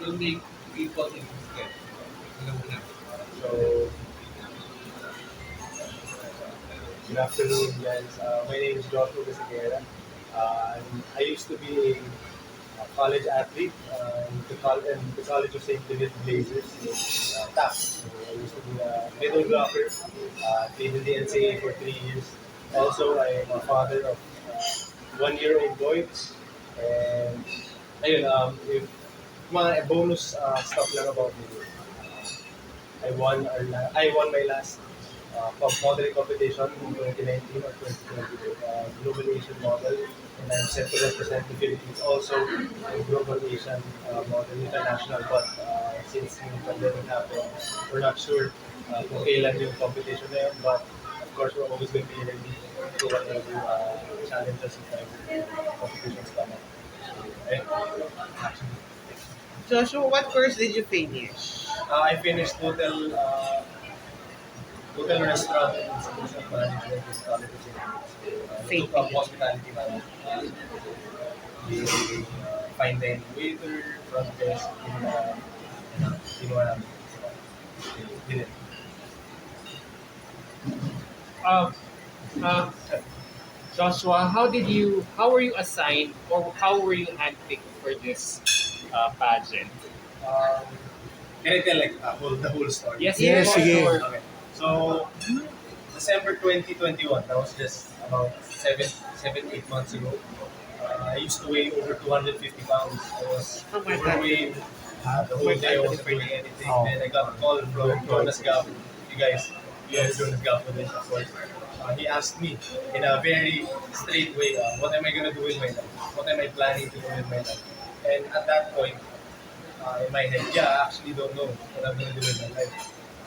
to make people interested. Alam mo na. So, good afternoon, guys. My name is Joshua Sequera. I used to be a college athlete in the College of St. David Blazers in TAP. So I used to be a middle blocker, played in the NCAA for 3 years. Also, I am a father of 1-year-old boy. And ayun, if mga bonus stuff lang about me. I won my last modeling competition in 2019 or 2020, Global Asian Model, and I'm set to represent the Philippines also in Global Asian Model International. But since the pandemic happened, we're not sure kung kailan yung competition na yun. But of course, we're always going to be ready to whatever challenges and competitions come up. Actually, Joshua, what course did you finish? I finished hotel restaurant and institution management in College of St. Took up hospitality management. The fine dining waiter, front desk, kinuha namin. Did it. Um, uh, Joshua, how were you assigned or how were you handpicked for this pageant? Can I tell like the whole story? Yes, Yes, sige. sure. Okay. So, December 2021, that was just about 8 months ago. I used to weigh over 250 pounds. I was Oh my God. overweight. The whole day I wasn't doing anything. Then I got a call from Jonas Gaff. You guys Jonas Gaff for this, of course. He asked me in a very straight way, what am I going to do with my life? What am I planning to do with my life? And at that point, in my head, I actually don't know what I'm going to do with my life.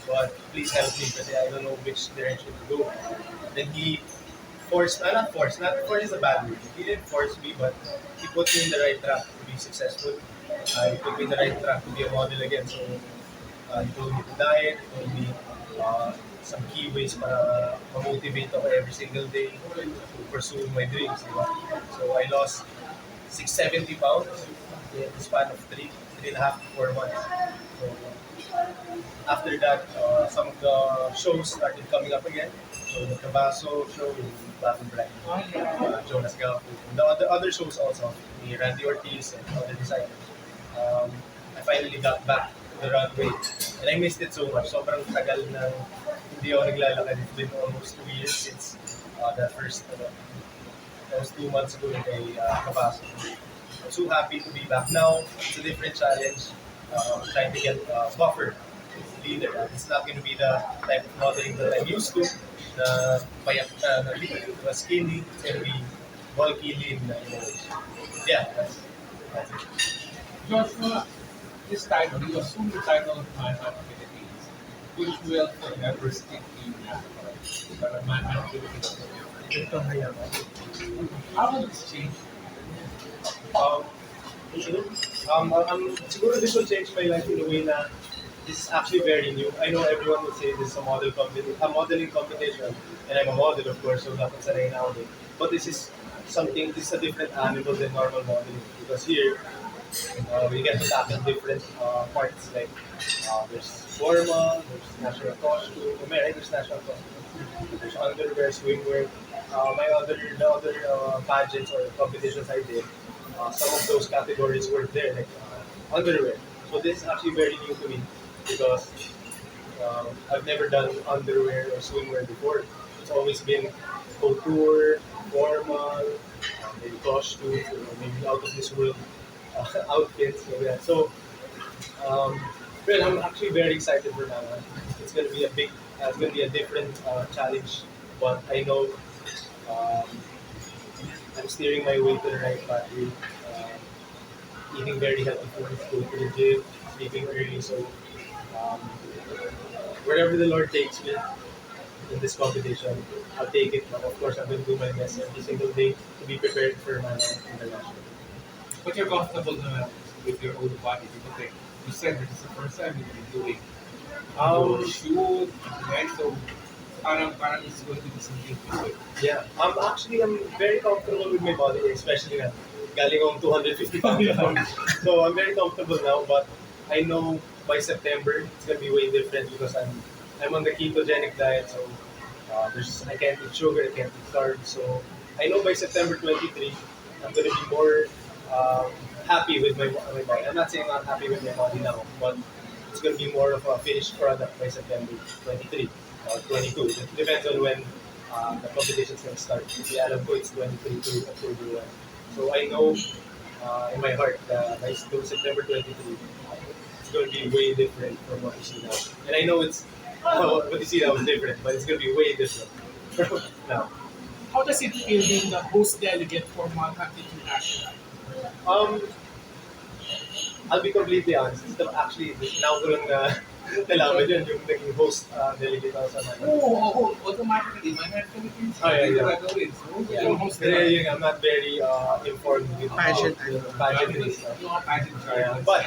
But please help me because I don't know which direction to go. Then he not force is a bad word. He didn't force me, but he put me in the right track to be successful. He put me in the right track to be a model again. So he told me to diet, he told me some key ways para ma-motivate ako every single day to pursue my dreams. Diba? So I lost 670 pounds in the span of 3.5 to 4 months. So after that, some of the shows started coming up again. So the Cabasso show in Black and Black, Jonas Galpo, and the other shows also, ni Randy Ortiz and other designers. I finally got back to the runway and I missed it so much. Sobrang tagal na hindi ako naglalakad. It's been almost 2 years since that was 2 months ago in Cabasso. I'm so happy to be back now. It's a different challenge. Trying to get buffer leader. It's not going to be the type of modeling that I'm used to. The skinny, it's going to be bulky, lean. That's it. Joshua, this title, you assume the title of Manhunt Philippines, which will forever stick to you now. Para Manhunt Philippines. How will this change? Siguro this will change my life in a way na this is actually very new. I know everyone would say this is a modeling competition, and I'm a model, of course, so dapat sanay na ako. But this is a different animal than normal modeling because here we get to tackle different parts like there's formal, there's national costume, there's national costume, there's underwear, swimwear. The other pageants or competitions I did, some of those categories were there, like underwear. So this is actually very new to me because I've never done underwear or swimwear before. It's always been couture, formal, maybe costumes, maybe out of this world outfits. So well, I'm actually very excited for that one. It's going to be a different challenge, but I know um, I'm steering my way to the right pathway. Eating very healthy food, going to the gym, sleeping early. So um, wherever the Lord takes me in this competition, I'll take it. But of course, I'm going to do my best every single day to be prepared for my international. But you're comfortable na with your own body because you said this is the first time you've been doing shoot, right? So parang it's going to be something to Yeah, I'm very comfortable with my body, especially na galing akong 250 pounds. So I'm very comfortable now, but I know by September it's gonna be way different because I'm on the ketogenic diet, so I can't eat sugar, I can't eat carbs. So I know by September 23, I'm gonna be more um, happy with my body. I'm not saying I'm not happy with my body now, but it's gonna be more of a finished product by September 23 or 22. It depends on when the competition's gonna start. Kasi alam ko it's 23 to October 1. So I know in my heart by September 23, it's going to be way different from what you see now. And I know what you see now is different, but it's going to be way different from now. How does it feel being the host delegate for Manhunt International? Um, I'll be completely honest. Ito actually, now ko lang na nalaman yun, yung naging host delegate ako sa Manhunt. Oo, automatically, Manhunt Philippines. Oh, yeah, yeah. Gagawin. So, Yeah, yung host pero nila, yun, I'm not very informed with pageantry stuff. yung mga pageant Yeah, charges. but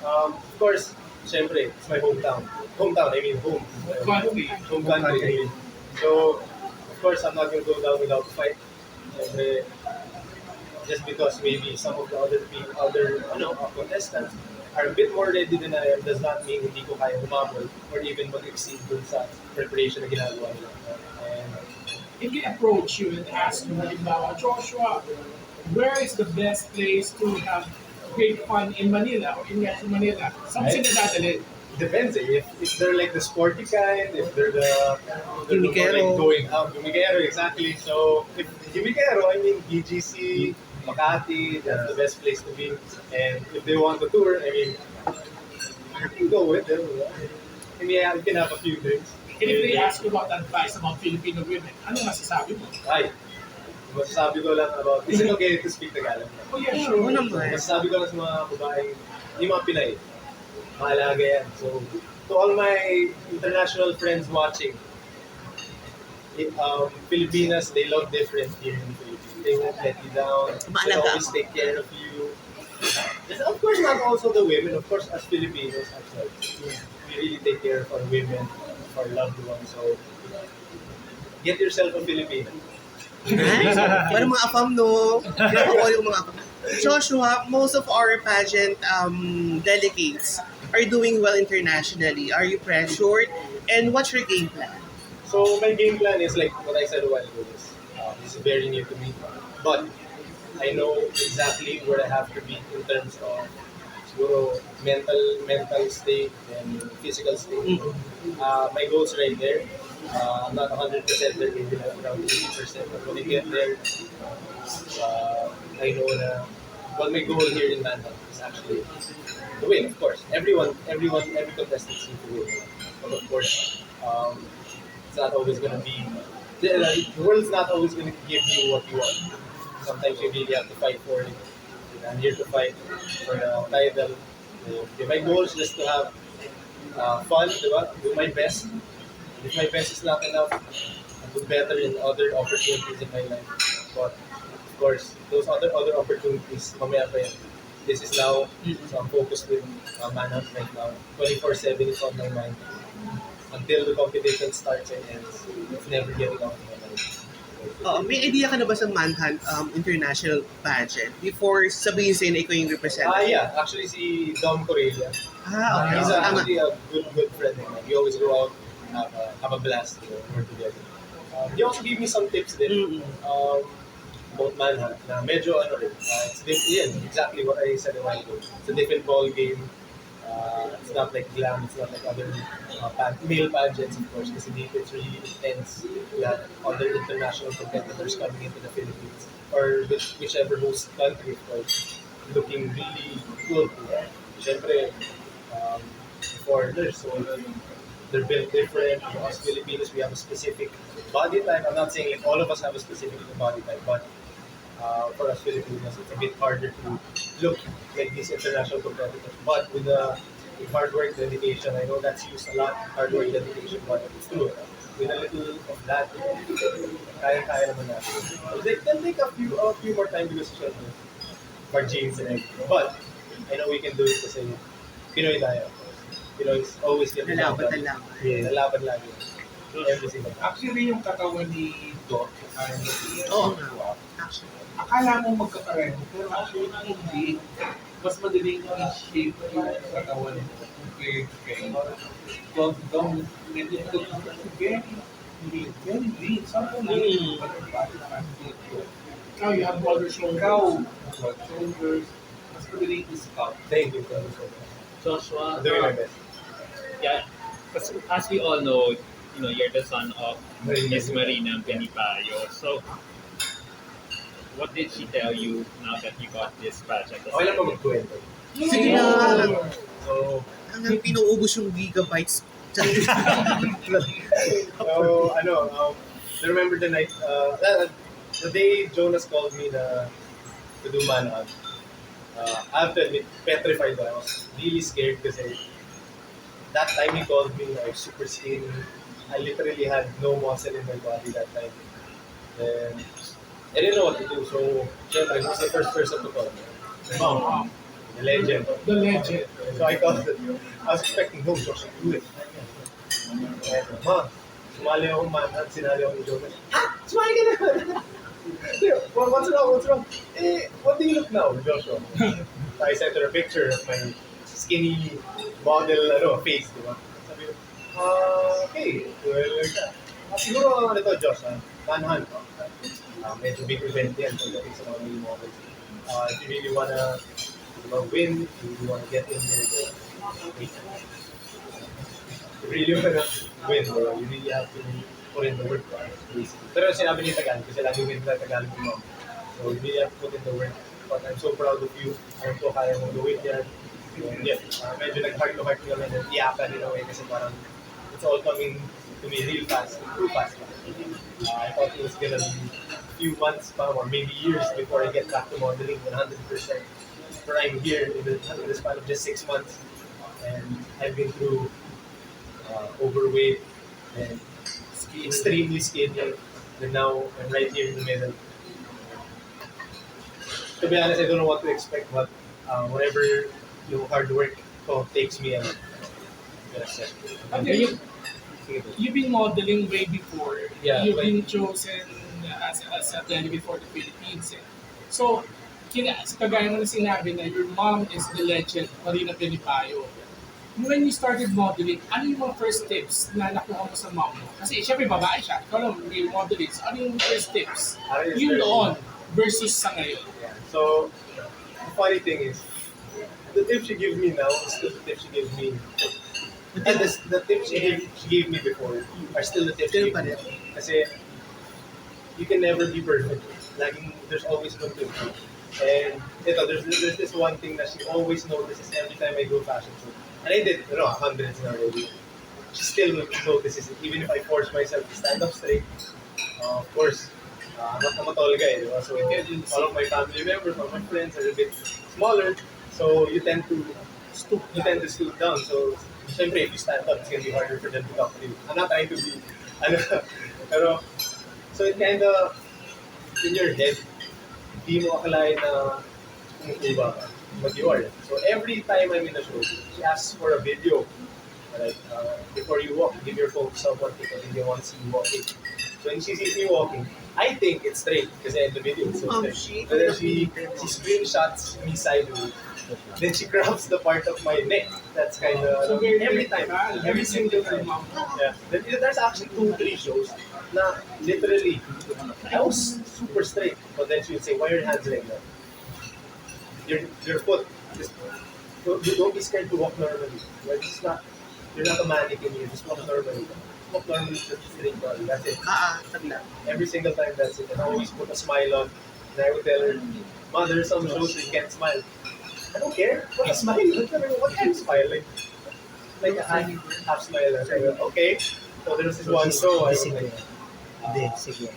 of course, syempre, it's my hometown. Hometown, I mean home. Country. Home country. I mean. So, of course, I'm not going to go down without a fight. Syempre, just because maybe some of the other contestants are a bit more ready than I am does not mean hindi ko kaya humabol or even mag-exceed dun sa preparation na ginagawa nila. And If they approach you and ask you, halimbawa, Joshua, where is the best place to have great fun in Manila or in Metro Manila? Saan Right. sila dadalhin? depends if they're like the sporty kind, if they're the more Gimikero. like going out, Gimikero, exactly. So if Gimikero, I mean BGC, Makati, that's the best place to be. And if they want to tour, I mean, you can go with them. I mean, yeah, you can have a few drinks. And if they ask you about advice about Filipino women, ano masasabi mo? Ay, masasabi ko lang about, is it okay to speak Tagalog? Oh yeah, sure. Oo naman. Masasabi ko lang sa mga babaeng, yung mga Pinay, mahalaga yan. So, to all my international friends watching, Filipinas, they love different here in the Philippines. They won't let you down. They Maalaga. always take care of you. And of course, not also the women. Of course, as Filipinos, ourselves, we really take care of our women, of our loved ones. So, get yourself a Filipino. Parang mga afam, no? Ako yung mga afam. Joshua, most of our pageant delegates are doing well internationally. Are you pressured? And what's your game plan? So my game plan is like what I said a while ago. This is very new to me, but I know exactly where I have to be in terms of siguro mental state and physical state. My goals right there. I'm not 100% there, maybe like around 80%. But when I get there, I know na my goal here in Manhunt is actually to win. Of course, every contestant needs to win. But of course, it's not always going to be the world's not always going to give you what you want. Sometimes you really have to fight for it. I'm here to fight for the title. My goal is just to have fun, diba? Do my best. If my best is not enough, I'll do better in other opportunities in my life. But of course, those other opportunities, mamaya pa yan. This is now, so I'm focused with Manhunt right now. 24/7 is on my mind. Until the competition starts and ends, it's never getting out of my mind. May idea ka na ba sa Manhunt International Pageant? Before sabihin sa'yo na ikaw yung representative? Yeah. Actually, si Dom Correia. Okay. He's Tama. actually a good friend of mine. We always go out and have a blast, work together. He also gave me some tips din about Manhunt na medyo rin. Exactly what I said a while ago. It's a different ball game. It's not like glam, it's not like other male pageants, of course, because it's really intense. We have other international competitors coming into the Philippines, or whichever host country, of course, looking really good. Siyempre, foreigners, so they're built different. Us Filipinos, we have a specific body type. I'm not saying like all of us have a specific body type, but for us Filipinos, it's a bit harder to look like these international competitors. But with hard work, dedication, I know that's used a lot, hard work, dedication, but it's true. With a little of that, kaya naman natin. It'll take a few more time because of our genes and everything. But I know we can do it kasi Pinoy tayo. Pinoy is always gonna be Nalaban, laban. nalaban. Yeah, nalaban lagi. Every single time. Actually, yung katawan ni Doc, Oo nga. Actually. akala mo magkakaroon, pero actually hindi. mas madaling i-shape yung katawan mo compared kay 12 down. Medyo very, very lean. Something lean. But your body can't do it. Now you have broader shoulders. Ikaw, broad shoulders, mas madaling i-sculpt. Thank you for the Joshua, I'm doing my best. yeah, as we all know, you're the son of Miss Marina Benipayo. So, what did she tell you now that you got this pageant? Okay lang ba magkwento? Sige na. So, Hanggang pinuubos yung gigabytes. so I remember the night, the day Jonas called me to do Manhunt. I have to admit, petrified I was really scared kasi that time he called me, I was super skinny. I literally had no muscle in my body that time. And I didn't know what to do. So, syempre, he was the first person to call me. My mom, the legend. The legend. So I called him. I was expecting, no, Josh, do it. And, ma, sumali ako Manhunt, sinali ako ni Jonas. Sumali ka na! What's wrong? What's wrong? What do you look now, Joshua? So I sent her a picture of my skinny model face, di ba? Sabi ko, okay. Well, siguro ito, Josh, Manhunt. Medyo big event yan pagdating sa mga new models. If you really wanna win, if you really wanna get in there, you really wanna win, bro. You really have to put in the work, basically. Pero sinabi niya Tagalog kasi lagi win na Tagalog mo. So you really have to put in the work. But I'm so proud of you. I'm so kaya mo gawin yan. And yeah, medyo nag-heart to heart ko naman and iyakan din away kasi parang it's all coming to me real fast, too fast. I thought it was gonna be a few months or maybe years before I get back to modeling 100%. But I'm here in the span of just 6 months, and I've been through overweight and extremely skinny, and now I'm right here in the middle. To be honest, I don't know what to expect, but whatever hard work takes me, I'm gonna set. Okay, you've been modeling way before. Yeah, You've like- been chosen as a delegate for the Philippines. Eh. So, kagaya ng sinabi na your mom is the legend, Marina Benipayo. When you started modeling, ano yung mga first tips na nakuha mo sa mom mo? Kasi syempre babae siya, ikaw lang may modeling. So, ano yung first tips? Yung noon versus sa ngayon. Yeah. So the funny thing is, the tips she gives me now is still the tips she gives me. And the tips she gave me before are still the tips she gives me. Kasi you can never be perfect. There's always room to improve. And there's this one thing that she always notices every time I go fashion show. And I did, hundreds na already. She still notices it, even if I force myself to stand up straight. Of course, I'm a tall guy, di ba? So all of my family members, all my friends are a bit smaller. So you tend to stoop down. So syempre, if you stand up, it's gonna be harder for them to talk to you. I'm not trying to be, pero, so it kinda, in your head, di mo akalain na kumukuba ka. But you are. So every time I'm in a show, she asks for a video. Like, before you walk, give your phone to someone because they want to see you walking. So when she sees me walking, I think it's straight because in the video it's so straight. But then she screenshots me sideways. Then she grabs the part of my neck. That's kind of So very every time, every single time. mom. Yeah. There's actually 2-3 shows na literally I was super straight, but then she would say, "Why are your hands like that? Your foot. Just, don't be scared to walk normally. You're not a mannequin. You just walk normally. Walk normally, just straight body. That's it. Sagla. Every single time, that's it. And I always put a smile on. And I would tell her, "Ma, there's some shows where you can't smile." I don't care. What a smile? What kind of smile? Like a half smile. I go, okay. So there's this one show. I was like,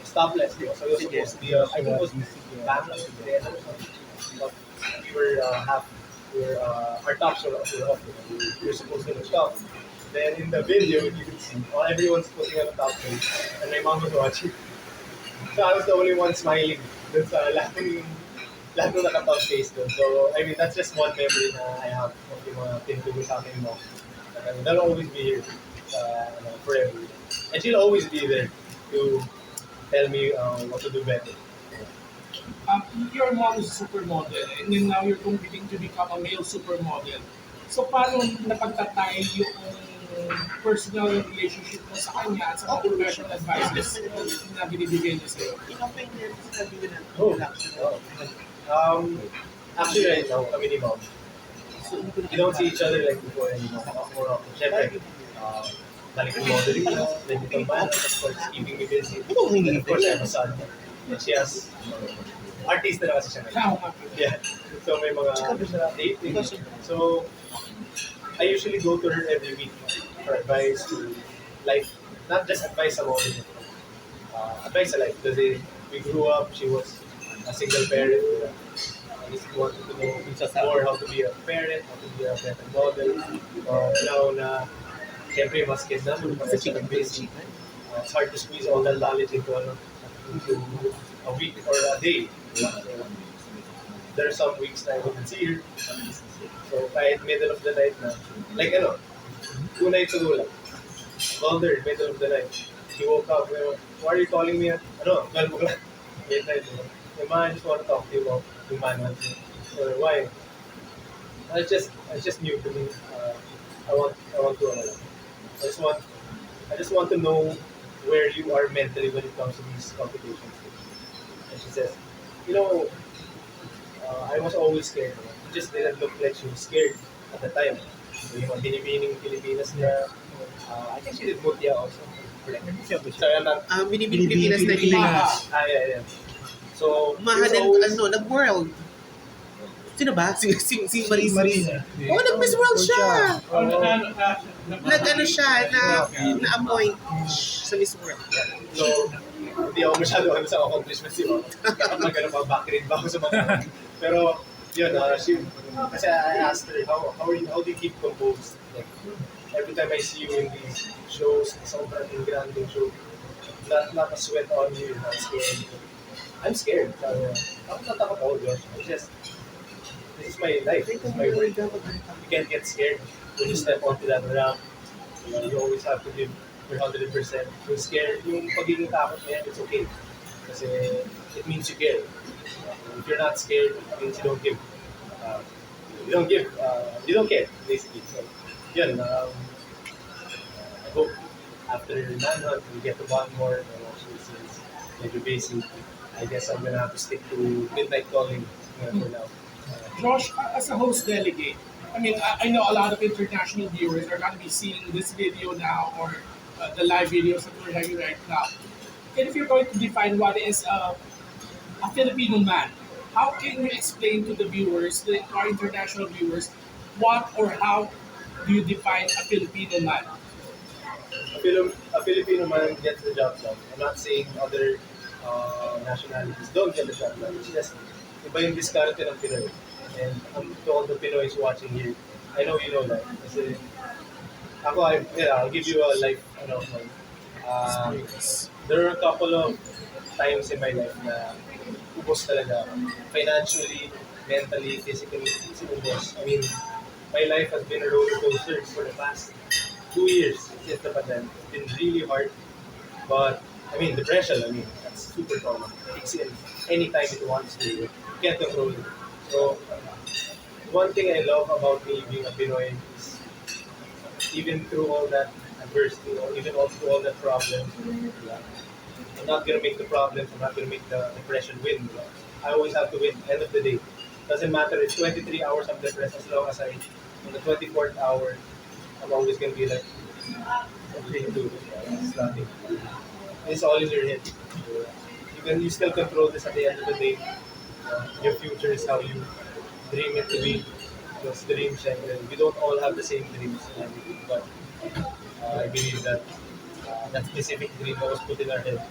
Stopless. So it was supposed to be, I think it was back at the end or something. But we were our tops were off. We were supposed to stop. Then in the video, you could see everyone's putting on a top face, and my mom was watching. So I was the only one smiling. Dun sa lahat ng nakatop face dun. So I mean, that's just one memory na I have of yung mga tinutulong sa akin mo. And that'll always be here forever. And she'll always be there to tell me what to do better. your mom is a supermodel and then now you're competing to become a male supermodel. So paano napagtatay yung personal relationship mo sa kanya at sa mga professional advices na binibigay niya sa'yo? Inopen niya, sinabi ko na, Oh, relax. actually right now, kami ni Mom, we don't see each other like before anymore. More often. Siyempre, balik ko modeling na, then itong man, of course, keeping me busy. And of course, I have a son. And she has, artista na kasi siya. Tama. Yeah. So may mga dating. So I usually go to her every week for advice to life. Not just advice about it. Advice sa life. Kasi we grew up, she was a single parent. I just wanted to know more how to be a parent, how to be a better model. Now na siyempre mas kids na, kasi busy. It's hard to squeeze all that knowledge into a week or a day. So, there are some weeks na I wouldn't see her. So kahit middle of the night na, like 2 nights ago lang, called her middle of the night. She woke up, why are you calling me at 12 o'clock? Midnight. I just want to talk to you about yung Manhunt. So why? It's just new to me. I want to I just want to know where you are mentally when it comes to these competitions. And she says, I was always scared. It just didn't look like she was scared at the time. So, yung mga binibining Pilipinas niya, I think she did Mutia also. Sorry, I'm not... Binibining Pilipinas na Pilipinas. Yeah. So, he was Mahal, always... nag-world. Sino ba? Si Marisa. Oh, nag-Miss World siya! Nag-ano siya, na-appoint sa Miss World. So, hindi ako masyado sa accomplishments yun. Magkano pa backgrade ba ako sa mga... Pero, yun, kasi I asked her, how do you keep composed? Like, every time I see you in these shows, sobrang granding show, not a sweat on you, you're not scared. I'm scared. I'm not takot ako, Josh. I'm just, this is my life, this is my work. You can't get scared when you step onto that ramp. You always have to give your 100%. You're scared, yung pagiging takot na yan, it's okay. Kasi it means you care. If you're not scared, it means you don't give. You don't care, basically. So, yun, I hope after Manhunt, we get to bond more. Since medyo busy, I guess I'm gonna have to stick to midnight calling for now. Josh, as a host delegate, I mean, I know a lot of international viewers are going to be seeing this video now or the live videos that we're having right now. And if you're going to define what is a Filipino man, how can you explain to the viewers, our international viewers, what or how do you define a Filipino man? A Filipino man gets the job done. I'm not saying other nationalities don't get the job done. It's just iba yung diskarte ng Pinoy. And to all the Pinoys watching here, I know you know that. Kasi ako, I'll give you a life, there are a couple of times in my life na ubos talaga. Financially, mentally, physically, it's ubos. I mean, my life has been a roller coaster for the past 2 years since the pandemic. It's been really hard. But, depression, that's super common. It kicks in anytime it wants to. You can't control it. So, one thing I love about me being a Pinoy is even through all that adversity, or even through all that problems, I'm not gonna make the problems, I'm not gonna make the depression win. I always have to win. End of the day, doesn't matter. It's 23 hours I'm depressed. As long as on the 24th hour, I'm always gonna be like, okay, dude, it's nothing. It's all in your head. You still control this at the end of the day. Your future is how you dream it to be. Those dreams, and we don't all have the same dreams, but I believe that that specific dream that was put in our head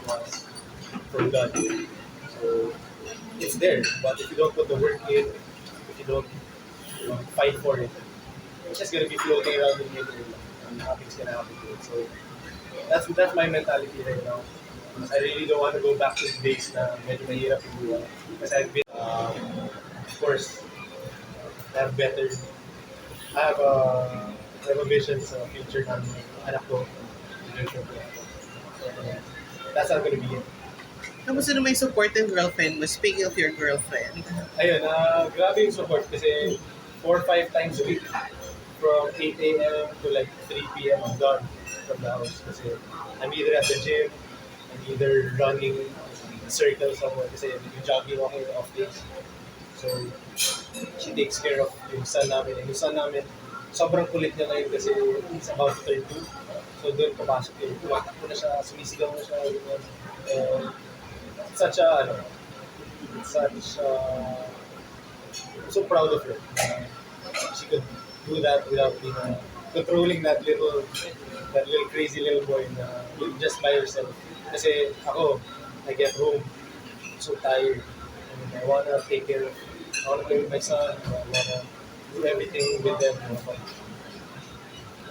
was from God. So it's there, but if you don't put the work in, if you don't fight for it, it's just gonna be floating around in the middle, and nothing's gonna happen to it. So that's my mentality right now. I really don't want to go back to the days na medyo mahirap yung buhay. Because I've been, of course, I have a vision sa future ng anak ko. That's not gonna be it. Kamusta naman yung support ng girlfriend mo? Speaking of your girlfriend. Ayun, grabe yung support kasi 4 or 5 times a week from 8 a.m. to like 3 p.m. I'm gone from the house kasi I'm either at the gym, I'm either running a circle somewhere kasi jogging ako yung off days. So, she takes care of yung son namin. And yung son namin, sobrang kulit niya ngayon kasi he's about to turn 2. So, doon papasok yun. Tumatakbo na siya, sumisigaw na siya. Ganyan. And such a, such a, I'm so proud of her. She could do that without being controlling that little crazy little boy na just by herself. Kasi ako, I get home so tired. I wanna take care of, I wanna play with my son. I wanna do everything with them. But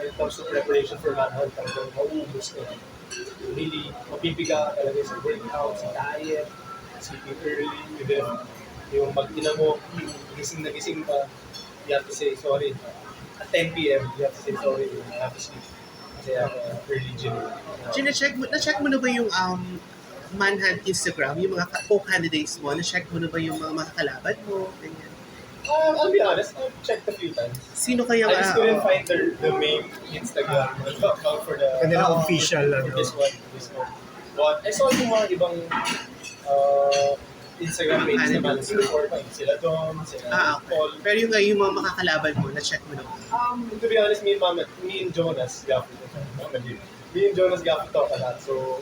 when it comes to preparation for Manhunt, talagang mauubos ko. Really, mapipiga ka talaga sa workout, sa diet, sleeping early, with them. Yung mag-ina mo, gising na gising pa, you have to say sorry. At 10 p.m., you have to say sorry. I have to sleep. Kasi I have early gym. Na-check mo na ba yung Manhunt Instagram, yung mga co-candidates mo? Na-check mo na ba yung mga makakalaban mo? Ganyan. I'll be honest, I've checked a few times. Sino kaya I just couldn't find the main Instagram account for the Kanila official, for this one. But I saw yung mga ibang Instagram pages naman before pa. Sila Dom, sila Okay. Paul. Pero yung mga makakalaban mo, na-check mo na ba? To be honest, me and Jonas Gaffy, me and Jonas Gaffy talk a lot. So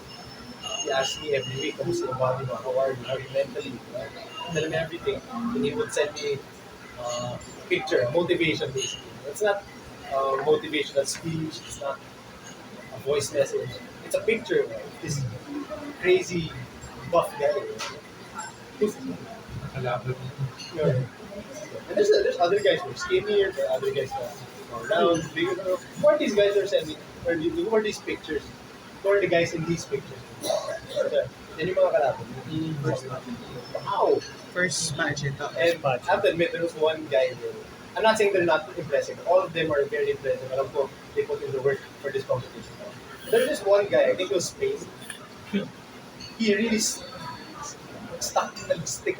he asked me every week, kamusta yung body mo, how are you mentally, tell me everything. And he would send me a picture, motivation basically. It's not motivational speech, it's not a voice message. It's a picture of this crazy buff guy. Kalaban. Yeah. And there's other guys who are skinnier, there are other guys who are round, bigger. Who are these guys that are sending, who are these pictures? Who are the guys in these pictures? Yan yung mga kalaban. Wow! First pageant. And I have to admit, there was one guy there. I'm not saying they're not impressive. All of them are very impressive. Alam ko, they put in the work for this competition. There's just one guy, I think it was Spain. He really stick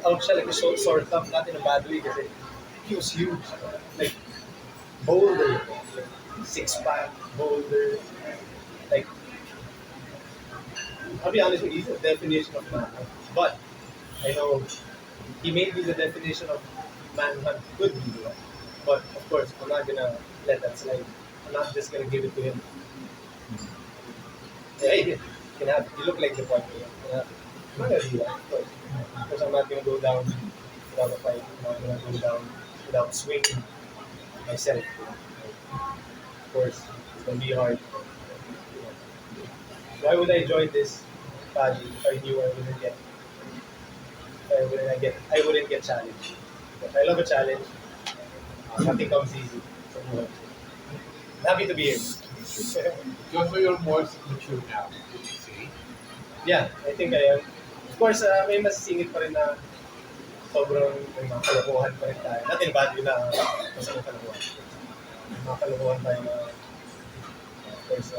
out siya like a sore thumb, not in a bad way kasi he was huge. Like, boulder. Six-pack, boulder. Like, I'll be honest with you, he's the definition of manhunt. But, I know, he may be the definition of manhunt could be, right? But, of course, I'm not gonna let that slide. I'm not just gonna give it to him. Yeah, you can have it. You look like the point. You can have it. I'm not gonna do that, of course. Because I'm not gonna go down without a fight. I'm not gonna go down without swinging myself. Of course, it's gonna be hard. Why would I join this pageant if I knew I wouldn't get challenged? But I love a challenge. Nothing comes easy. So, I'm happy to be here. Joshua, you're more mature now, would you say? Yeah, I think I am. Of course, may masisingit pa rin na sobrang may mga kalokohan pa rin tayo. Not in a bad way na masamang kalokohan. May mga kalokohan tayo na of course,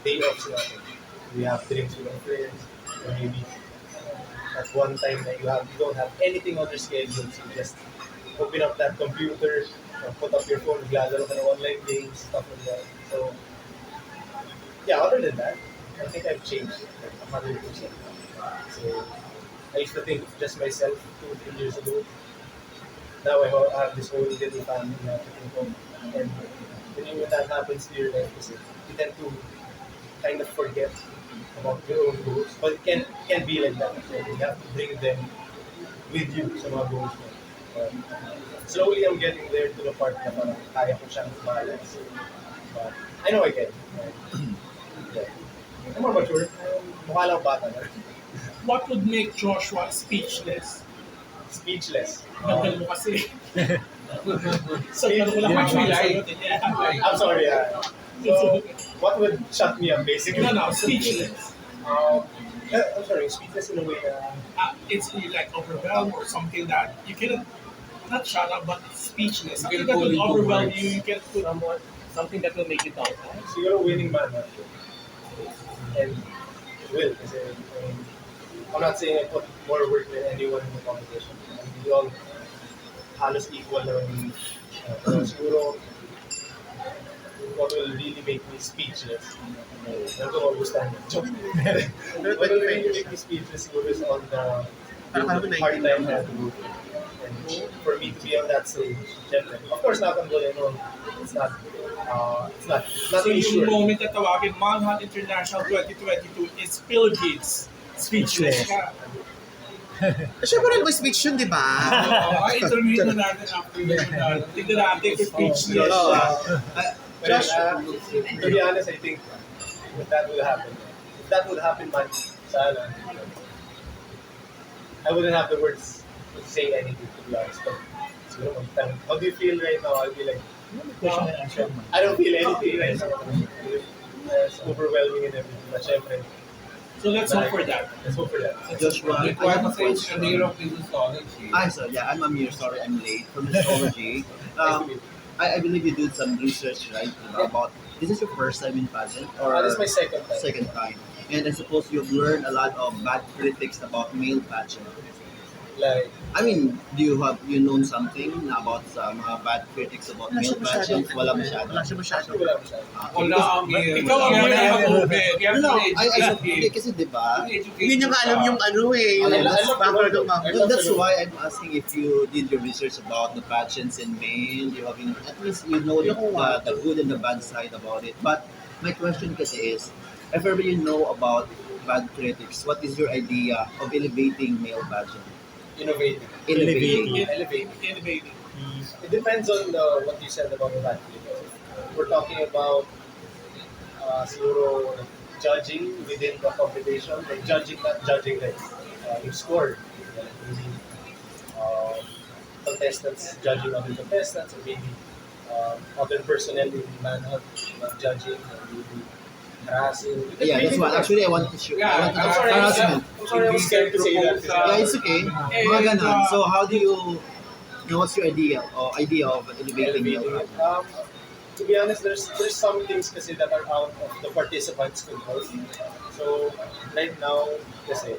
day offs natin. We have drinks with our friends. Or maybe at one time that you don't have anything on your schedule. So you just open up that computer, put up your phone, maglalaro ka ng online games, stuff like that. So, yeah, other than that, I think I've changed like 100%. So, I used to think of just myself 2-3 years ago. Now I have this whole little family now to think of. And when that happens to your life, you tend to kind of forget about your own goals. But it can't be like that. So you have to bring them with you sa mga goals mo. Slowly, I'm getting there to the part na parang kaya ko siyang balance. But I know I can. Yeah. I'm more mature. Mukha lang bata na. What would make Joshua speechless? Speechless. Gandal mo kasi. So, ano ko lang Actually, sagutin. Yeah. I'm sorry. So, what would shut me up, basically? No, speechless. I'm sorry, speechless in a way. It's really like overwhelmed or something that you cannot, not shut up, but speechless. You Something cannot that will put into overwhelm words. you. You can put Something that will make you talk. Siguro winning man. And will, kasi I'm not saying I put more work than anyone in the competition. I mean, we all halos equal naman. So siguro, what will really make me speechless, not to understand it. Joke. What will really make me speechless siguro is all the Parang kami hard 19 time na. I had to go through. And for me to be on that stage, syempre, of course, not on goal, it's not, not So yung sure. moment na tawagin, Manhunt International 2022 is Philippines. Speechless ka. Siyempre, may speech yun, di ba? Ay, interview na natin after the medal. Tignan natin kung speechless Oo. siya. But, to be honest, I think if that would happen man, sana, I wouldn't have the words to say anything, to be honest. But, siguro, how do you feel right now? I'll be like, I don't feel anything right now. It's overwhelming and everything. But syempre, So let's hope for that. let's hope for that. Joshua, I Require have a mo sa question. engineer of physiology. So yeah, I'm Amir. Sorry, I'm late from histology. I believe you did some research, right, about this is your first time in pageant or This is my second time. second time, and I suppose you've learned a lot of bad critics about male pageant. Like, I mean, do you know something about sa mga bad critics about Wala male siya masyado. pageant? Wala masyado. Wala siya masyado. actually, wala masyado. Wala ang Ikaw ang wala wala ang ang open. You have No, to I educate. hindi kasi di ba? Hindi niya nga alam yung ano eh. Yung I love background to ng learn. mga. Well, that's why I'm asking if you did your research about the pageants in male. You have at least you know the good and the bad side about it. But my question kasi is, if ever you know about bad critics, what is your idea of elevating male pageant? Innovative. Elevating. Innovating. It depends on what you said about the battle. We're talking about siguro judging within the competition, like judging, not judging like you score. Like maybe contestants judging other contestants, or maybe other personnel in Manhunt judging, or maybe harassing. Yeah, that's what. Actually, I want to show. I want to I'm sorry, harassment. I'm sorry, I was scared to say that. Yeah, it's okay. Mga ganon. So how do you what's your idea of elevating male Elevating. pageant? To be honest, there's some things kasi that are out of the participants' control. So right now, kasi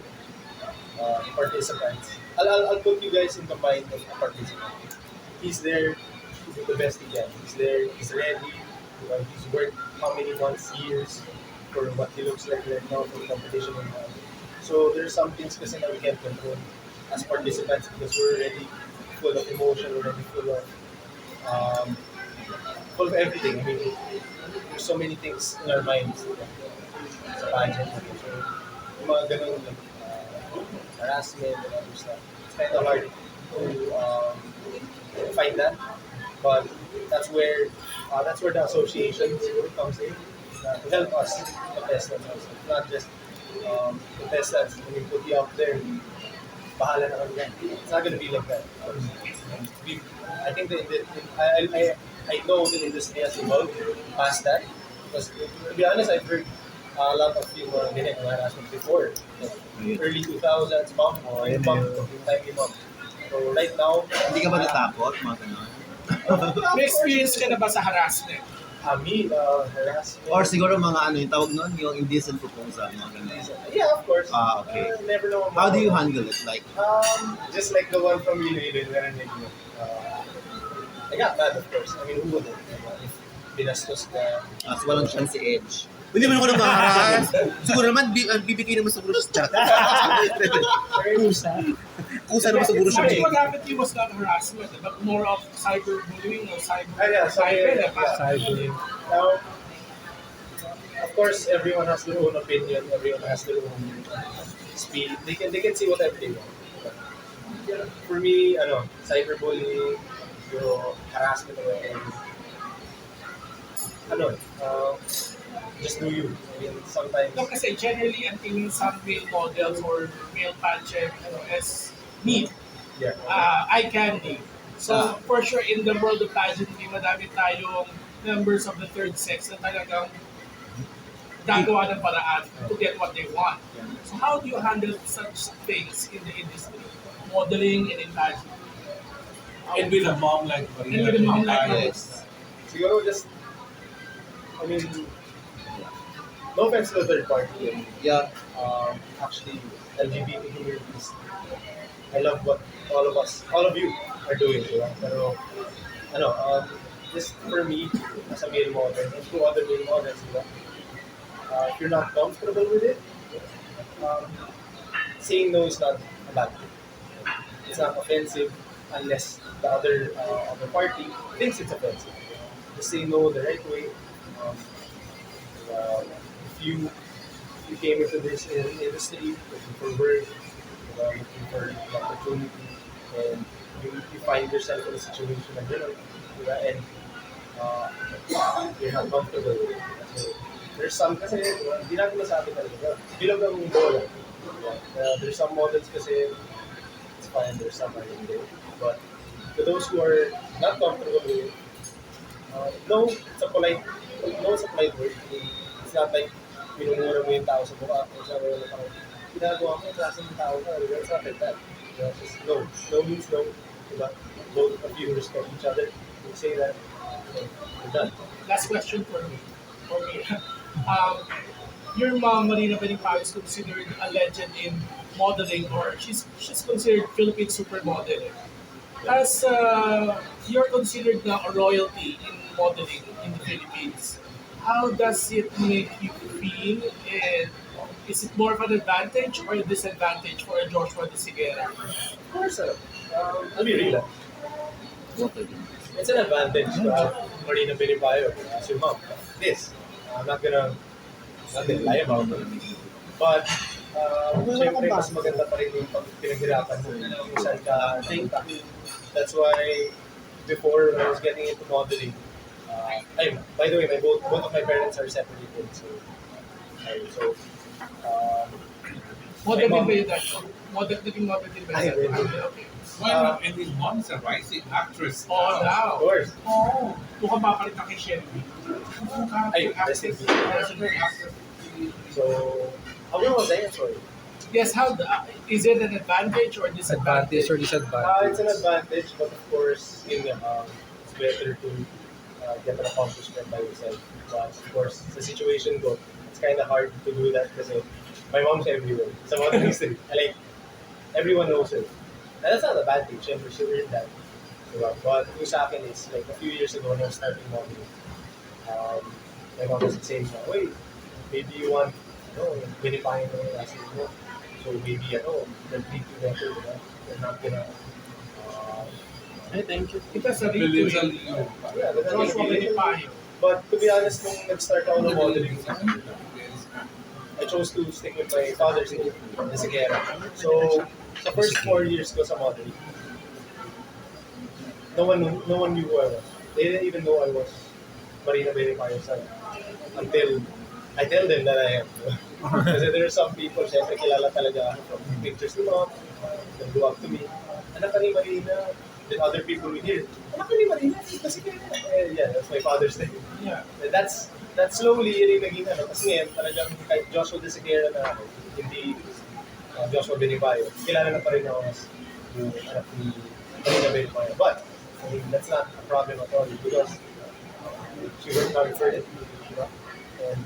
participants, I'll put you guys in the mind of a participant. He's there to do the best he can. He's there. He's ready. He's worked how many months, years for what he looks like right now for the competition and all. So there's some things kasi that we can't control as participants because we're already full of emotion, we're already full of everything. I mean, there's so many things in our minds sa pageant. So, yung mga ganun, like, harassment and other stuff, it's kind of hard to find that. But that's where the association comes in to help us contestants also. Not just contestants. When we put you up there, bahala na kami yan. It's not gonna be like that. I think I know the industry has evolved past that. Because to be honest, I've heard a lot of people ganyan yung harassment before. Like, early 2000s, mom, yung time yung mom. So right now, Hindi ka ba natakot, mga ganon? May experience ka na ba sa harassment? harassment. Or siguro mga ano yung tawag nun, yung indecent proposal, mga ganon. Yeah, of course. Okay. Never know. How do you handle it? Like, Just like the one from Iloilo, I got mad, of course. I mean, who wouldn't? If binastos ka. so walang chance si Edge. Hindi mo ako namaharas. Siguro naman, bibigay naman siguro siya. Kusa naman siguro siya. Actually, what happened to you was not harassment, but more of cyberbullying or Cyber. cyber. Now, of course, everyone has their own opinion. Everyone has their own speed. They can see whatever they want. But for me, cyberbullying, harassment or whatever. Just do you. I mean, sometimes. No, kasi generally, ang tingin sa male models or male pageant is neat, Yeah. eye candy. So, for sure, in the world of pageantry, madami tayong members of the third sex na talagang gagawa ng paraan to get what they want. So, how do you handle such things in the industry? Modeling and in pageantry. And with a mom like And with a mom like Yes. Siguro just, I mean, no offense to the third party. Yeah. Actually, LGBT communities. I love what all of you are doing, di ba? Pero, ano, just for me, as a male model, and to other male models, di ba? If you're not comfortable with it, um, saying no is not a bad thing. It's not offensive unless the other party thinks it's offensive. Just say no the right way. Um, if you came into this industry looking for work, looking for an opportunity, and you find yourself in a situation na gano'n, diba? And uh, you're not comfortable with it. So, there's some kasi, diba, hindi natin masabi talaga. Bilog ang bola. Diba? There's some models kasi it's fine, there's some are hindi. But to those who are not comfortable with it, no, it's a polite word. It's not like minumura mo yung tao sa mukha o sa mga tao. Ginagawa mo, klase ng tao ka. It's not like that. Just no. No means no. Diba? Both of you respect each other. You say that, you're done. Last question for me. Um, your mom, Marina Benipayo, is considered a legend in modeling, or she's considered Philippine supermodel. As you're considered now a royalty in modeling in the Philippines, how does it make you feel? And is it more of an advantage or a disadvantage for a Joshua de Sequera? Of course, I'll be real. It's an advantage to have Marina Benipayo as your mom. This, I'm not gonna lie about it. But, syempre, mas maganda pa rin yung pag pinaghirapan mo. Kung saan ka nakita. That's why, before when I was getting into modeling, by the way, both of my parents are separated. So, uh, Model my din mom, ba yun dati? Naging model din ba Ay, yun? hindi. Okay. Well, and his mom is a rising actress. Oh, of now. course. Oh, mukhang mapalit na kay Shelby. Ay, Actress. that's Very actress. So, how was I? Sorry. Yes, is it an advantage or disadvantage? Advantage or disadvantage? It's an advantage, but of course, it's better to get an accomplishment by yourself. But of course, the situation go, it's kind of hard to do that because my mom's everywhere. Sa mga history, like everyone knows it. And that's not a bad thing. Siyempre, she earned that. Diba? But yung sa akin is like a few years ago when I was starting modeling, my mom was saying, wait, maybe you want, verifying mo yung last name mo. So maybe, complete together, diba? You're not gonna, Thank you. Ito sa Believes rito on you. yeah, but Joshua Benipayo. But to be honest, nung nag-start ako ng modeling, I chose to stick with my father's name, the Sequera. So, sa first 4 years ko sa modeling, no one knew who I was. They didn't even know I was Marina Benipayo's son. Until I tell them that I am. Kasi there are some people, syempre kilala talaga ako from pictures nila, they go up to me, anak ka ni Marina. Then other people will hear, anak ka ni Marina, kasi yeah, that's my father's name. Yeah. And that's slowly yung naging kasi ngayon talagang kahit Joshua de Sequera na ako, hindi Joshua Benipayo, kilala na pa rin ako as yung anak ni Marina Benipayo. But, I mean, that's not a problem at all because she worked hard for it. Diba? And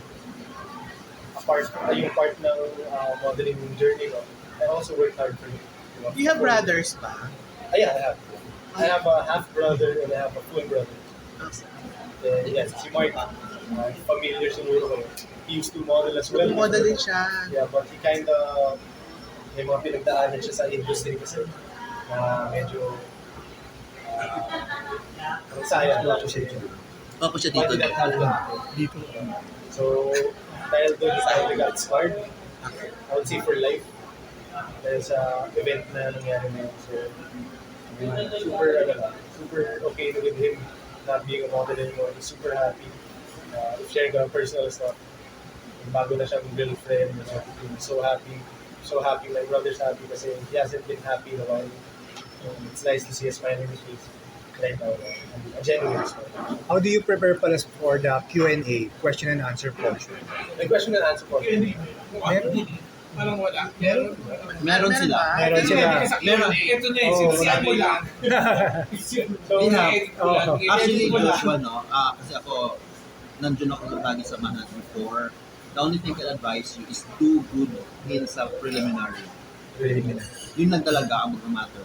yung part ng modeling journey ko, I also worked hard for it. Diba? Do you have brothers ba? Yeah, I have. I have a half brother and I have a full brother. And yes, si Mark, familiar siguro kayo. He used to model as well. Model din siya. Yeah, but he may mga pinagdaanan siya sa industry kasi medyo sayang. Ako siya Why dito. did that happen? Dito. So, dahil doon I got scarred, I would say for life. Dahil sa event na nangyari na yun. So, super okay with him not being a model anymore. He's super happy. Sharing our personal stuff. Bago na siyang girlfriend. He's so happy. So happy. My brother's happy kasi he hasn't been happy in a while. It's nice to see a smile on his face right now. A genuine smile. How do you prepare pala for the Q&A, question and answer portion? May question and answer po. Meron? Parang wala. Meron sila. Meron sila. Meron. Ito na eh. Oo, Sinasabi mo lang. So, We have. I-edit ko lang. Oo. Actually, I-edit ko lang. Joshua, kasi ako, nandun ako lagi sa Manhunt before. The only thing I can advise you is do good in sa preliminary. Preliminary. Yun lang talaga ang mag-matter.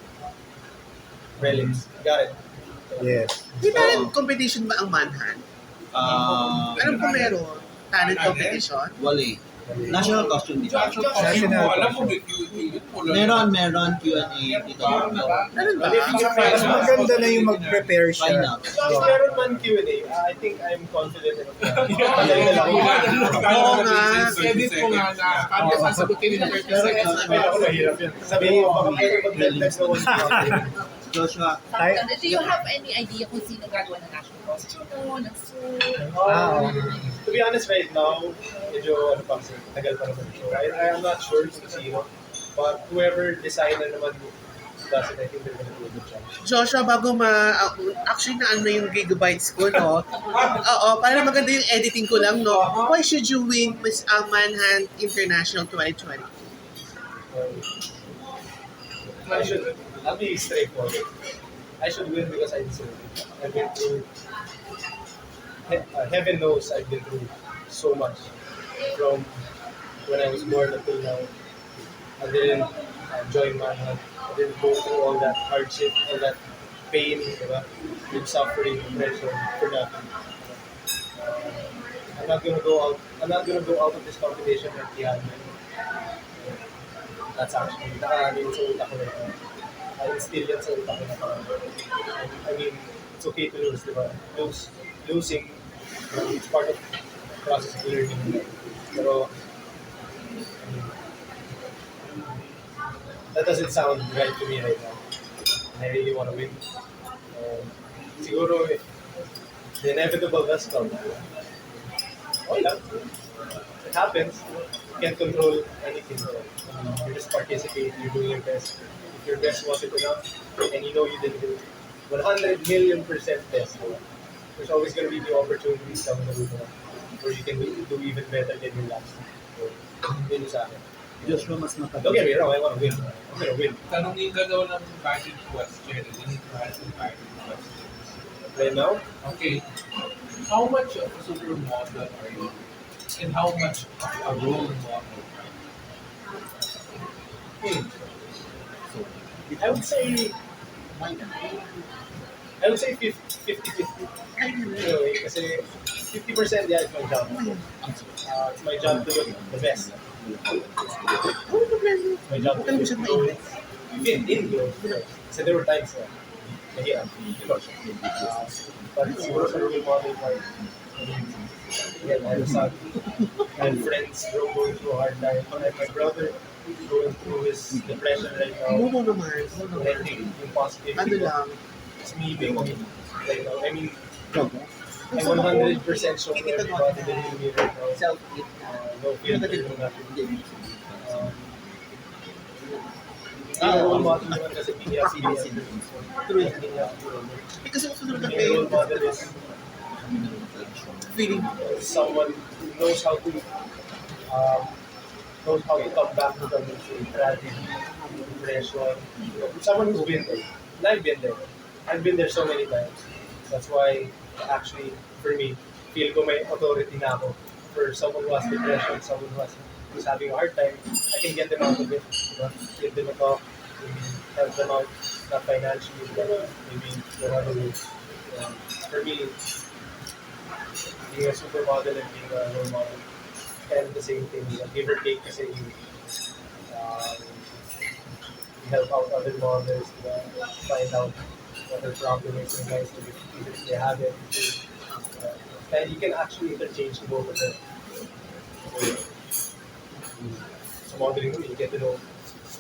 Prelims. Got it. Yes. May talent competition ba ang Manhunt? Alam ko meron. Talent competition? Wali. National costume design. National Alam mo, Meron Q&A dito. Meron ba? Mas maganda na yung mag-prepare siya. Find out. If meron man Q&A, I think I'm confident enough. Oo nga. Edit mo nga na. Paano sasagutin in 30 seconds? Ay, ako mahirap yan. Sabihin mo, baka pwede mag-dagdag sa one. Joshua, Do you have any idea kung sino gagawa ng national costume mo, ng suit? To be honest, right now, medyo ano pa kasi, tagal pa naman siya. I am not sure kung sino. But whoever designer naman does it, I think they're gonna do a good job. Joshua, bago actually na ano yung gigabytes ko, no? Oo, para maganda yung editing ko lang, no? Why should you win Miss Manhunt International 2020? I'll be straightforward. I should win because I deserve it. I've been through, heaven knows I've been through so much. From when I was born until now, I didn't join Manhunt. I didn't go through all that hardship, all that pain, diba? With suffering, pressure, for nothing. I'm not gonna go out of this competition empty-handed. That's actually nakakanin sa utak ko right now. I instill yan sa utak ko na parang, I mean, it's okay to lose, di ba? Losing, it's part of the process of learning. Pero, I mean, that doesn't sound right to me right now. And I really want to win. Siguro, the inevitable does come. Okay lang. It happens. You can't control anything. You just participate, you're doing your best. If your best wasn't enough, and you know you didn't do 100 million% best, there's always going to be the opportunities down the road where you can do even better than your last. So, yun yung sa akin. Joshua, mas matagal. Don't get me wrong, I want to win. I'm going to win. tanongin ka daw ng valid question. You need to ask a valid question. Right now, Okay, how much of a supermodel are you? And how much of a role model are you? I would say 50-50. Kasi 50%, yeah, it's my job. It's my job to look the best. My job to look fit in clothes. Kasi there were times na mahirap. But siguro sa role model part, again, I have friends going through a hard time. I have my brother going through his depression right now. Oo naman. And I think yung positive Ano lang? it's me being right now. I mean, I'm 100% sure everybody believe me right now. Self-hate. No filter, no nothing. Role model naman kasi hindi niya True. hindi niya Kasi ako sunod na Yung role kayo. model is Feeling. someone who knows how to come back from tragedy, depression. Someone who's been there. And I've been there. I've been there so many times. That's why, actually, for me, feel ko may authority na ako. For someone who has depression, someone who's having a hard time, I can get them out of it. Give them a talk, maybe help them out, not financially, but maybe in other ways. For me, being a supermodel and being a role model, kind of the same thing. Give or take kasi you help out other models, find out what their problem is in life, if they have it. And you can actually interchange both of them. So modeling, you get to know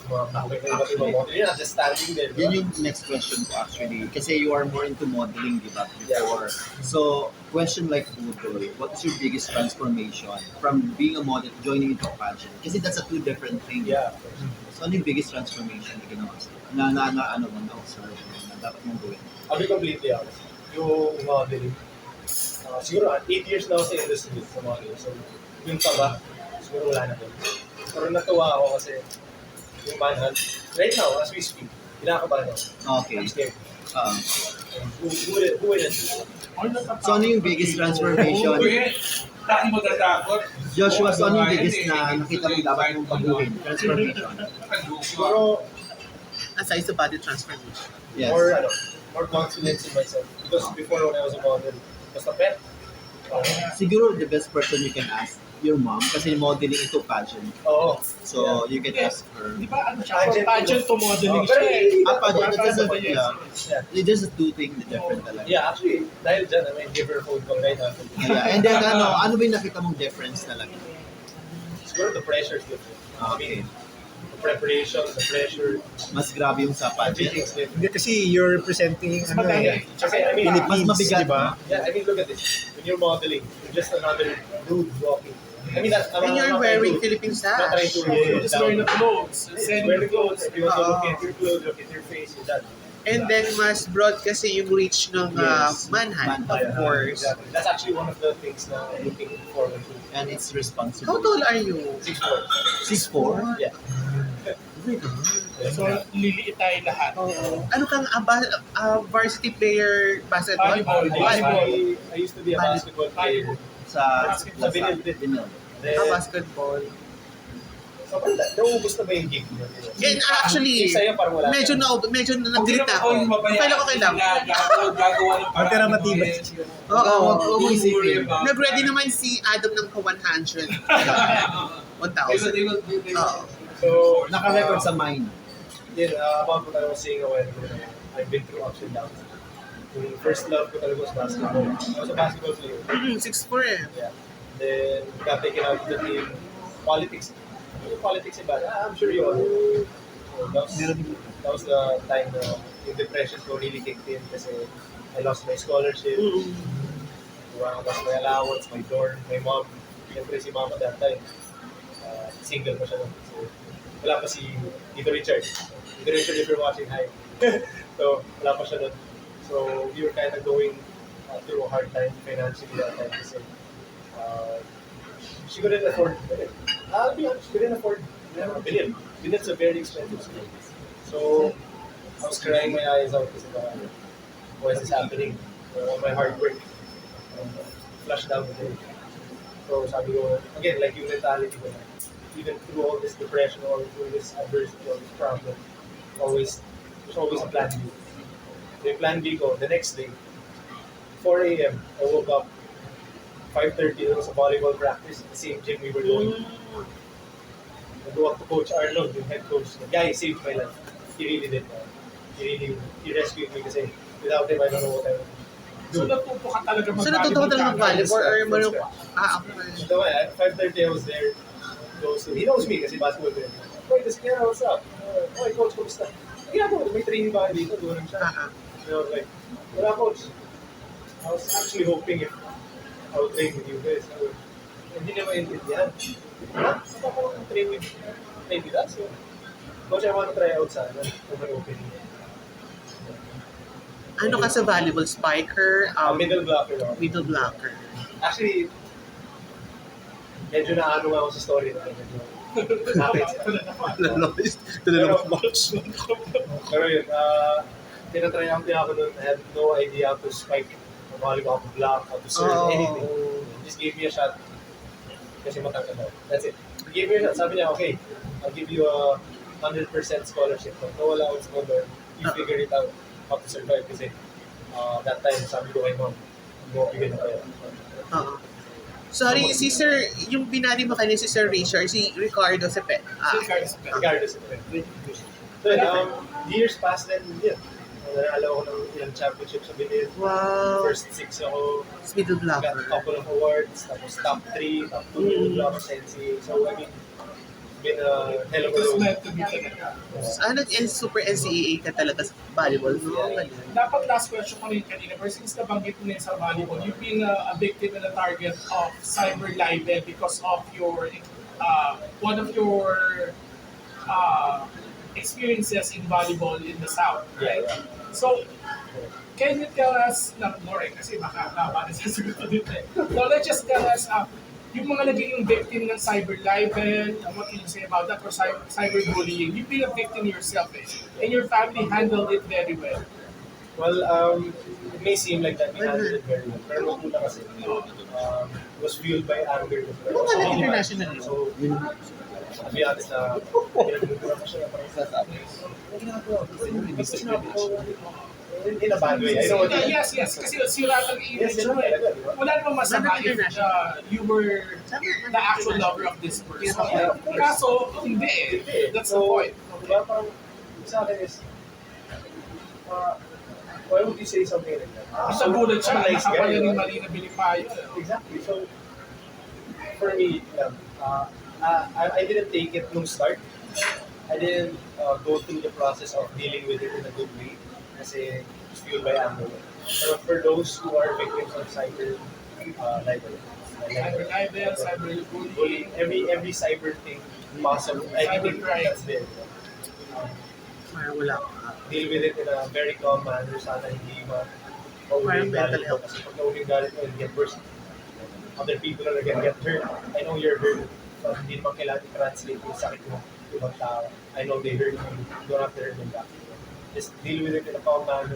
mga topic na iba't ibang model. You're not just standing there. Yun yung next question ko actually. Kasi you are more into modeling, di ba? Before. So, question like Udol, what is your biggest transformation from being a model to joining into a pageant? Kasi that's a two different things. Yeah. So, ano yung biggest transformation na ginawa sa'yo? Na-observe na dapat mong gawin? I'll be completely honest. Yung modeling, siguro 8 years na ako sa industry sa modeling. So, yung taba, siguro wala na din. Pero natuwa ako kasi yung Manhunt, right now, as we speak, kinakabahan ako. Okay. I'm scared. Uh, Who wouldn't? so, ano yung biggest transformation? Saan mo tatakot? Joshua, so ano yung biggest eh. na nakita mo dapat mong baguhin? Transformation. Siguro, Aside sa body transformation. Yes. more confidence in myself. Because before when I was a model, basta pet. Siguro the best person you can ask, your mom, kasi modeling ito pageant. Oo. So you can ask her. Di ba ano siya? For pageant to modeling Pero, siya eh. Pageant, Para it's sa just, yes. yeah. They just do things different talaga. Yeah, actually, dahil dyan, I mean, give her a phone call right after. Yeah. And then ano ba yung nakita mong difference talaga? Siguro the pressure is different. Okay. The preparation, the pressure, Mas grabe yung sa pageant. everything's different. Hindi kasi you're presenting ano eh, Kasi, I mean, Mas mabigat, di ba? yeah, I mean, look at this. When you're modeling, you're just another dude walking. I mean, that's, And you're wearing Philippine not trying sash. to Just wearing the clothes. Sending wear the the clothes. clothes. You also look at your clothes, look at your face, you're done. And then mas broad kasi yung reach ng Yes. Manhunt, Manhunt. of course. Exactly. That's actually one of the things na I'm looking forward to. And it's How responsible. tall are you? 6'4". 6'4"? Yeah. So, liliit tayo lahat. Oo. Ano kang varsity player basketball? Volleyball. I used to be a basketball player. Sa Binil. Binil. Then, Basketball. so, naubos na ba yung gig mo? And actually, Yung sa'yo parang wala. medyo nag-delete na ako. Okay lang. Gagawa ng Ang tira matibay. Oo. Huwag mo isipin. Nag-ready naman si Adam ng 100. 1,000. Oo. So, Naka-record sa mind. yun, about what I was saying a while ago, I've been through ups and downs. Yung first love ko talaga was basketball. I was a basketball player. 6'4" eh. Yeah. Then, got taken out of the team. Politics. Yung politics iba. I'm sure you all know. So, that was the time na yung depression ko really kicked in kasi I lost my scholarship. I lost my allowance, my dorm, my mom. Siyempre si mama that time. Single pa siya nun. So, wala pa si Tito Richard. Tito Richard, if you're watching, hi. So, wala pa siya nun. So, we were kind of going through a hard time financially that time kasi she couldn't afford. I'll be honest, she couldn't afford Billion. Billion's a very expensive school. So, I was crying my eyes out kasi why is this happening? All my hard work flushed down the drain. So, sabi ko, again, like yung mentality ko, even through all this depression, all through this adversity, all this problem, there's always a plan B. So, yung plan B ko, the next day, 4 a.m., I woke up, 5:30, there was a volleyball practice at the same gym we were going. I go up to Coach Arnold, yung head coach. The guy saved my life. He really did. He rescued me kasi without him, I don't know what I would do. So, natuto ka talaga So natutuwa talaga mag-volleyball or marunong... Okay. So, at 5:30, I was there. He knows me kasi basketball player. Wait, Sequera, what's up? Okay, coach, kumusta? Ginagawa, may training ba kayo dito? Doon siya. So, I was like, wala, coach. I was actually hoping if I would train with you guys. Hindi naman intindihan. Train with us. So, coach, I want to try out sana kung may opening. Ano ka sa volleyball? Spiker? Middle blocker ako. Middle blocker. Actually, medyo naano nga ako sa story na medyo nakit. Tulalong match. Pero yun, tinatry ako nun. I had no idea how to spike, how to block, how to serve, anything. He just gave me a shot kasi matangkad ako. That's it. He gave me a shot. Sabi niya, okay, I'll give you a 100% scholarship. But no allowance mo doon. You figure it out how to survive kasi that time, sabi ko kay mom, hindi mo bigyan na kayo. Sorry, si Sir, yung binari mo kanina si Sir Richard, si Ricardo Cepet. Regardless of it. So, years passed then, yun. Nanalo ako ng ilang championship sa Binil. Wow. First 6 ako. Middle Got a blocker. couple of awards. Tapos top 3, top 2 middle blocker sa NCAA. So, I mean, been a hell of a It was road. meant to be talaga. Super NCAA ka talaga sa volleyball. No? Ganun. Dapat last question ko rin kanina, pero since nabanggit mo na yun sa volleyball, you've been a victim and a target of cyber libel because of your, one of your experiences in volleyball in the South, right? Yeah. So, can you tell us, not more kasi baka na sasagot ko dito eh. So, let's just tell us, yung mga naging victim ng cyber libel, what can you say about that, or cyberbullying? You've been a victim yourself eh, and your family handled it very well. Well, it may seem like that we handled it very well. Pero nung una kasi, was fueled by anger. Ano ka na international? So, to be honest na, pinagmumura ko siya parang sa sabi. Ano ginagawa ko? It's not in a bad way. I don't want to... Yes. Kasi sira ang image mo eh. Wala namang masama if you were the actual lover of this person. Kaso, hindi eh. That's the point. Diba parang sa akin is, why would you say something like that? Isang bullet siya, Nice guy, nakapala ni diba? Marina Bilipayo. Exactly. So, for me, I didn't take it nung start. I didn't go through the process of dealing with it in a good way. Kasi it's fueled by anger. But for those who are victims of cyber libel, Cyberbullying. every cyber thing possible, anything Cybercrime. that's there. Wala. Deal with it in a very calm manner. Sana hindi Parang mauling mental galit mo. health. Kasi pag nauling galit mo, it'll get worse. Other people are gonna get hurt. I know you're hurt. But hindi naman kailangan i-translate yung sakit mo to ibang tao. I know they hurt you. You don't have to hurt them back. Just deal with it in a calm manner.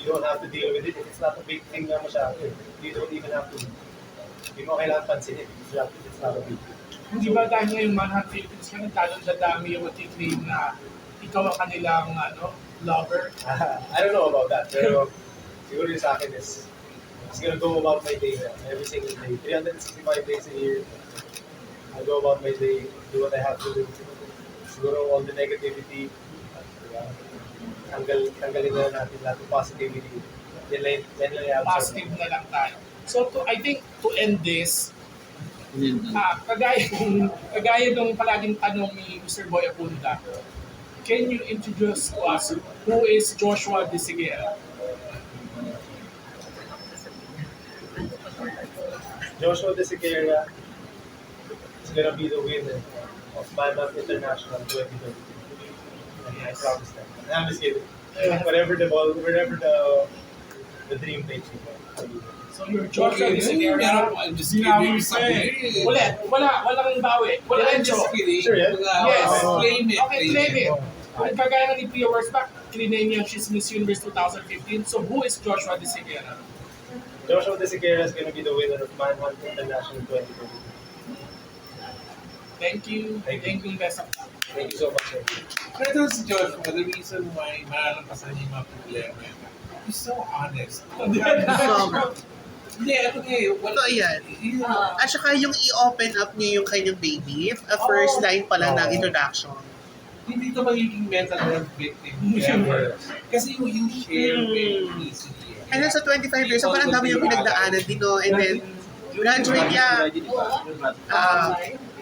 You don't have to deal with it. If it's not a big thing na masyado, you don't even have to. Hindi mo kailangan pansinin. It's not a big thing. Hindi ba dahil ngayong Manhunt Philippines ka nagtalong dadami yung matiklaim na ikaw ang kanilang lover? I don't know about that. Pero siguro yung sa akin is just gonna go about my day every single day. 365 days a year. I go about my day, do what I have to do. Siguro all the negativity, tanggalin na natin lahat ng positivity. Yan lang yung Positive na lang tayo. So I think to end this, kagaya nung palaging tanong ni Mr. Boy Apunda, can you introduce to us who is Joshua De Sequera? Joshua De Sequera is gonna be the winner of Manhunt International 2022. I promise that. I'm just kidding. Wherever the dream takes you. So you're Joshua De Sequera. I'm just Sinabi kidding. mo eh. Walang bawi. Wala I'm just intro. kidding. Sure, yeah? Yes. Claim it. Okay, claim it. At kagaya ni Pia Worsbach, kliname niya she's Miss Universe 2015. So who is Joshua De Sequera? Joshua De Sequera is going to be the winner of Manhunt International 2022. Thank you. Thank you. Thank you, best of luck. Thank you so much, sir. Pero ito si Joshua, the reason why malalampasan niya yung mga problema, he's so honest. Sobra. Hindi, ano nga eh. Ito yan. At saka yung i-open up niya yung kanyang baby, first line pa lang ng introduction. Hindi ito magiging mental health victim. Ever. Kasi you share very easily. And then sa 25 years, so parang dami yung pinagdaanan din, no? And then, graduate niya.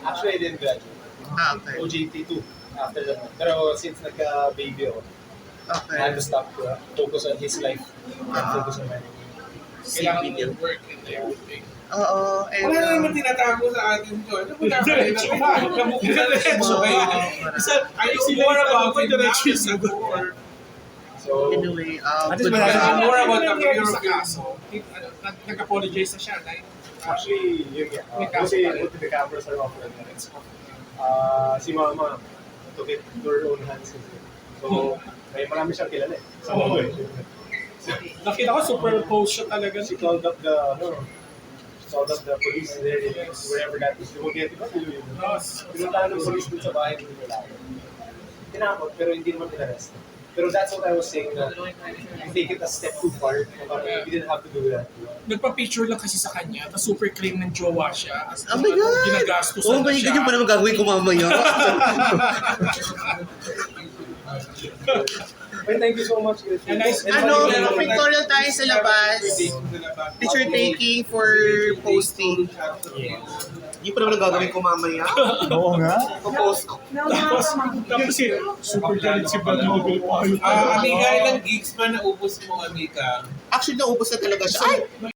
Actually, I didn't graduate. Okay. OJT 2 after that. Pero since nagka-baby ako, I had to stop to focus on his life and focus on my life. Kailangan mo work and everything. Oo. And, Wala na naman tinatago sa atin to. Ano mo na kayo na Diretso kayo. Are you more about it now before? So, anyway, At least good wala job. More about the Nangyari sa European. kaso, nag-apologize na siya. actually, yun nga. Kasi both the cameras are off right now. Si Mama took it to her own hands. So, may marami siyang kilala eh. Sa mga Nakita ko, superimposed siya talaga. She called up the police there in wherever that is. Lumagyan, diba? Pinuntahan ng police dun sa bahay ng lalaki. Tinakot, pero hindi naman pinarest. Pero that's what I was saying na you take it a step too far. You didn't have to do that. Nagpa-picture lang kasi sa kanya, na super claim ng jowa siya. Oh my God! Ginagastusan Oh my na siya. God, yung pa naman gagawin ko mamaya. Well, thank you so much. And nice- Ano, pictorial tayo sa labas. Picture taking for posting. Yung pa naman ang gagawin ko mamaya. Oo nga. Post ko. Tapos super galit si Manhunt. Amika, ilang gigs pa naubos mo, Amika? Actually, naubos na talaga siya. Ay!